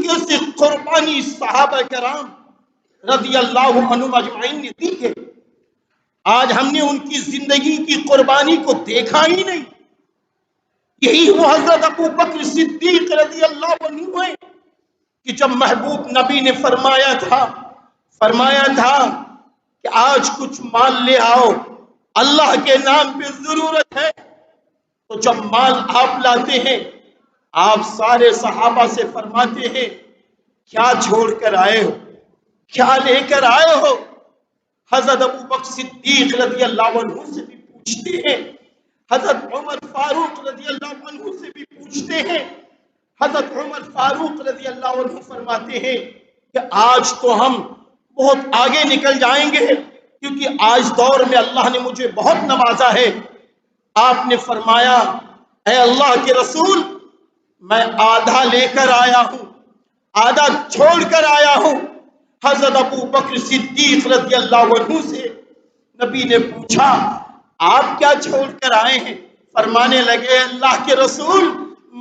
طریقے سے قربانی صحابہ کرام رضی اللہ عنہم اجمعین نے دی ہے، آج ہم نے ان کی زندگی کی قربانی کو دیکھا ہی نہیں۔ یہی وہ حضرت ابو بکر صدیق رضی اللہ عنہ ہے کہ جب محبوب نبی نے فرمایا تھا کہ آج کچھ مال لے آؤ، اللہ کے نام پہ ضرورت ہے، تو جب مال آپ لاتے ہیں آپ سارے صحابہ سے فرماتے ہیں کیا چھوڑ کر آئے ہو، کیا لے کر آئے ہو؟ حضرت ابو بکر صدیق رضی اللہ عنہ سے بھی پوچھتے ہیں، حضرت عمر فاروق رضی اللہ عنہ سے بھی پوچھتے ہیں۔ حضرت عمر فاروق رضی اللہ عنہ فرماتے ہیں کہ آج تو ہم بہت آگے نکل جائیں گے، کیونکہ آج دور میں اللہ نے مجھے بہت نوازا ہے۔ آپ نے فرمایا اے اللہ کے رسول، میں آدھا لے کر آیا ہوں، آدھا چھوڑ کر آیا ہوں۔ حضرت ابو بکر صدیق رضی اللہ عنہ سے نبی نے پوچھا آپ کیا چھوڑ کر آئے ہیں؟ فرمانے لگے اللہ کے رسول،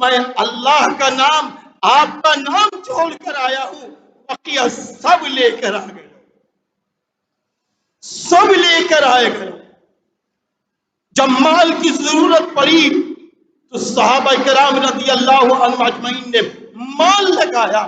میں اللہ کا نام، آپ کا نام چھوڑ کر آیا ہوں، بقیہ سب لے کر آ گئے، سب لے کر آئے گئے۔ جب مال کی ضرورت پڑی تو صحابہ کرام رضی اللہ عنہ اجمعین نے مال لگایا،